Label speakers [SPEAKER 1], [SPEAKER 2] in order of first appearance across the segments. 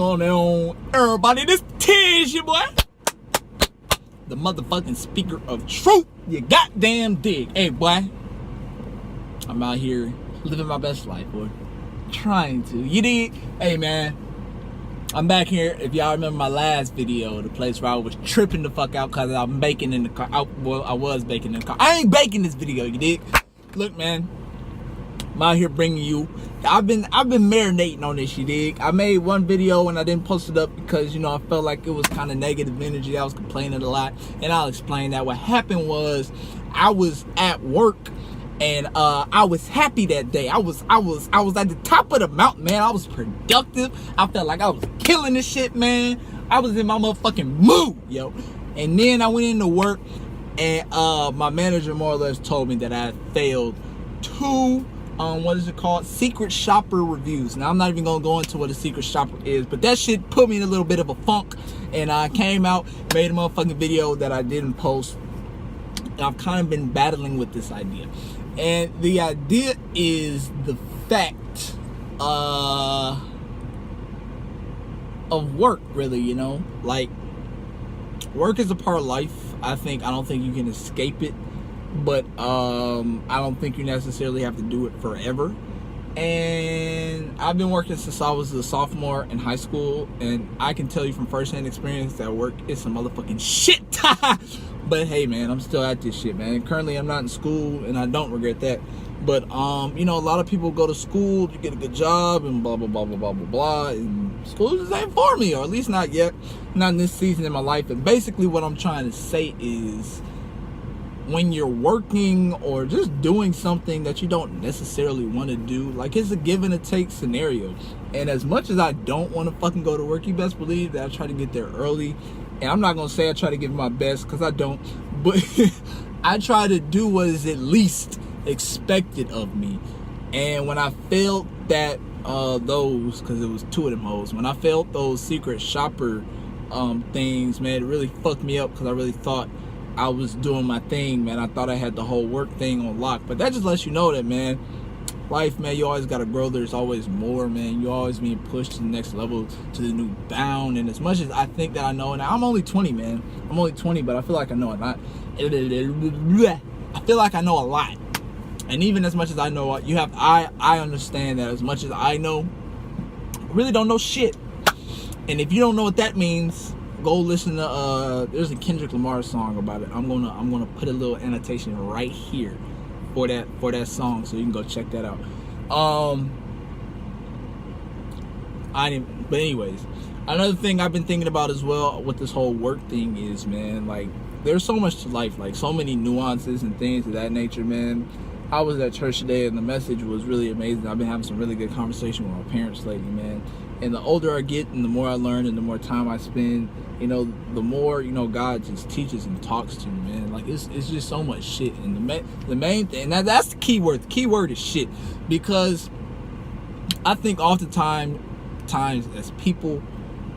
[SPEAKER 1] going on, everybody? This Tiz, your boy. The motherfucking speaker of truth. You goddamn dig. Hey, boy. I'm out here living my best life, boy. Trying to. You dig? Hey, man. I'm back here. If y'all remember my last video, the place where I was tripping the fuck out because I'm baking in the car. Well, I was baking in the car. I ain't baking this video, you dig? Look, man. I'm out here bringing you. I've been marinating on this, you dig? I made one video and I didn't post it up because, you know, I felt like it was kind of negative energy. I was complaining a lot, and I'll explain that. What happened was I was at work and I was happy that day. I was at the top of the mountain, man. I was productive. I felt like I was killing this shit, man. I was in my motherfucking mood, yo. And then I went into work and my manager more or less told me that I had failed 2 what is it called? Secret shopper reviews. Now, I'm not even gonna go into what a secret shopper is, but that shit put me in a little bit of a funk, and I came out, made a motherfucking video that I didn't post. And I've kind of been battling with this idea. And the idea is the fact of work, really, you know? Like, work is a part of life. I don't think you can escape it. But I don't think you necessarily have to do it forever. And I've been working since I was a sophomore in high school, and I can tell you from firsthand experience that work is some motherfucking shit. But hey, man, I'm still at this shit, man. Currently, I'm not in school, and I don't regret that. But you know, a lot of people go to school to get a good job and blah blah blah blah blah blah blah. And school just ain't for me, or at least not yet, not in this season in my life. And basically, what I'm trying to say is, when you're working or just doing something that you don't necessarily want to do, like, it's a give and a take scenario. And as much as I don't want to fucking go to work, you best believe that I try to get there early. And I'm not gonna say I try to give my best, because I don't, but I try to do what is at least expected of me. And when I failed that those, because it was 2 of them hoes, when I failed those secret shopper things, man, it really fucked me up, because I really thought I was doing my thing, man. I thought I had the whole work thing on lock. But that just lets you know that, man, life, man, you always gotta grow. There's always more, man. You always being pushed to the next level, to the new bound. And as much as I think that I know, and I'm only 20, man. I'm only 20, but I feel like I know a lot. I feel like I know a lot. And even as much as I know, I understand that as much as I know, I really don't know shit. And if you don't know what that means, go listen to there's a Kendrick Lamar song about it. I'm gonna put a little annotation right here for that song, so you can go check that out. But anyways, another thing I've been thinking about as well with this whole work thing is, man, like, there's so much to life, like so many nuances and things of that nature, man. I was at church today and the message was really amazing. I've been having some really good conversation with my parents lately, man. And the older I get and the more I learn and the more time I spend, you know, the more, you know, God just teaches and talks to me, man. Like, it's just so much shit. And the main thing, and that's the key word. The key word is shit. Because I think oftentimes as people,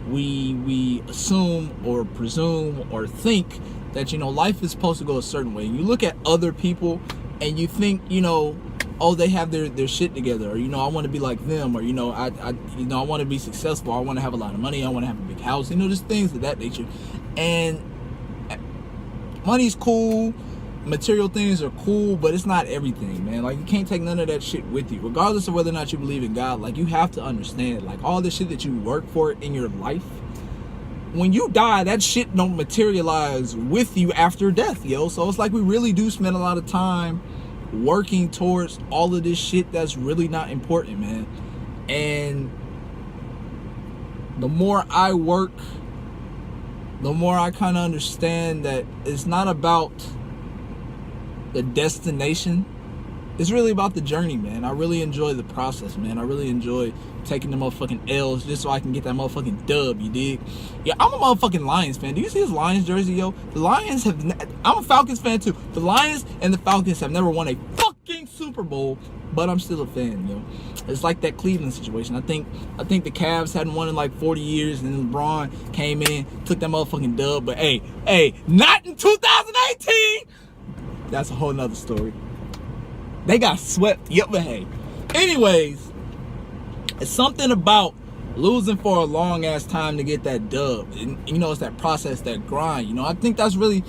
[SPEAKER 1] we assume or presume or think that, you know, life is supposed to go a certain way. You look at other people and you think, you know, oh, they have their shit together, or, you know, I want to be like them, or, you know, I want to be successful, I want to have a lot of money, I want to have a big house, you know, just things of that nature. And money's cool, material things are cool, but it's not everything, man. Like, you can't take none of that shit with you, regardless of whether or not you believe in God. Like, you have to understand, like, all the shit that you work for in your life, when you die, that shit don't materialize with you after death, yo. So it's like we really do spend a lot of time working towards all of this shit that's really not important, man. And the more I work, the more I kind of understand that it's not about the destination. It's really about the journey, man. I really enjoy the process, man. I really enjoy taking the motherfucking L's just so I can get that motherfucking dub, you dig? Yeah, I'm a motherfucking Lions fan. Do you see this Lions jersey, yo? The Lions have... I'm a Falcons fan, too. The Lions and the Falcons have never won a fucking Super Bowl, but I'm still a fan, yo. It's like that Cleveland situation. I think the Cavs hadn't won in like 40 years, and then LeBron came in, took that motherfucking dub, but hey, not in 2018! That's a whole nother story. They got swept. Yep, but hey. Anyways, it's something about losing for a long ass time to get that dub. And, you know, it's that process, that grind. You know, I think that's really,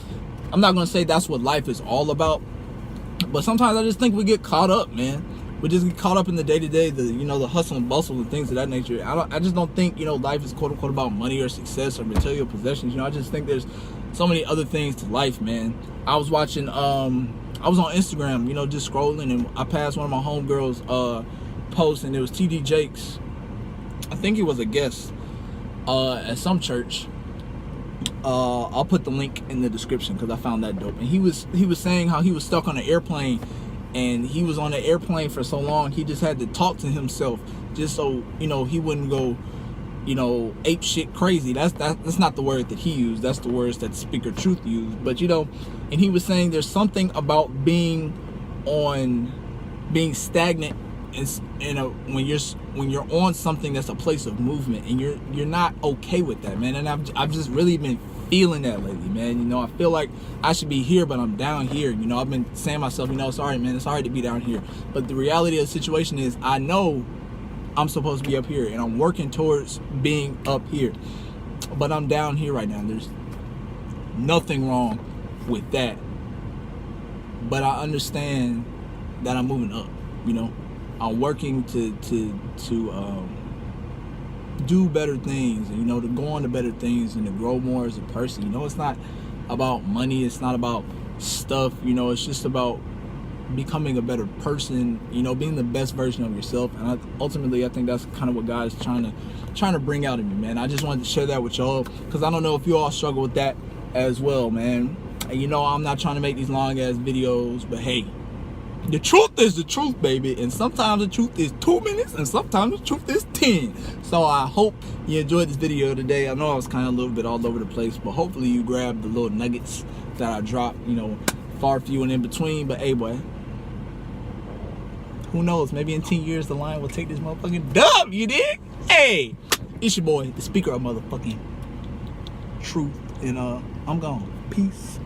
[SPEAKER 1] I'm not gonna say that's what life is all about, but sometimes I just think we get caught up, man. We just get caught up in the day-to-day, the, you know, the hustle and bustle and things of that nature. I just don't think, you know, life is quote unquote about money or success or material possessions. You know, I just think there's so many other things to life, man. I was watching, I was on Instagram, you know, just scrolling, and I passed one of my homegirls posts, and it was TD Jakes. I think he was a guest at some church. I'll put the link in the description because I found that dope. And he was saying how he was stuck on an airplane, and he was on the airplane for so long he just had to talk to himself just so, you know, he wouldn't go, you know, ape shit crazy. That's not the word that he used. That's the words that Speaker Truth used. But, you know, and he was saying there's something about being stagnant when you're on something that's a place of movement, and you're not okay with that, man. And I've just really been feeling that lately, man. You know, I feel like I should be here, but I'm down here. You know, I've been saying to myself, you know, it's all right, man, it's all right to be down here. But the reality of the situation is, I know I'm supposed to be up here, and I'm working towards being up here, but I'm down here right now. There's nothing wrong with that, but I understand that I'm moving up. You know, I'm working to do better things, and, you know, to go on to better things and to grow more as a person. You know, it's not about money, it's not about stuff, you know, it's just about becoming a better person, you know, being the best version of yourself. And ultimately I think that's kind of what God is trying to bring out of me, man. I just wanted to share that with y'all because I don't know if you all struggle with that as well, man. And, you know, I'm not trying to make these long ass videos, but hey, the truth is the truth, baby. And sometimes the truth is 2 minutes, and sometimes the truth is 10. So I hope you enjoyed this video today. I know I was kind of a little bit all over the place, but hopefully you grabbed the little nuggets that I dropped, you know, far few and in between. But hey, boy, who knows? Maybe in 10 years the Lion will take this motherfucking dub, you dig? Hey, it's your boy, the Speaker of motherfucking Truth. And I'm gone. Peace.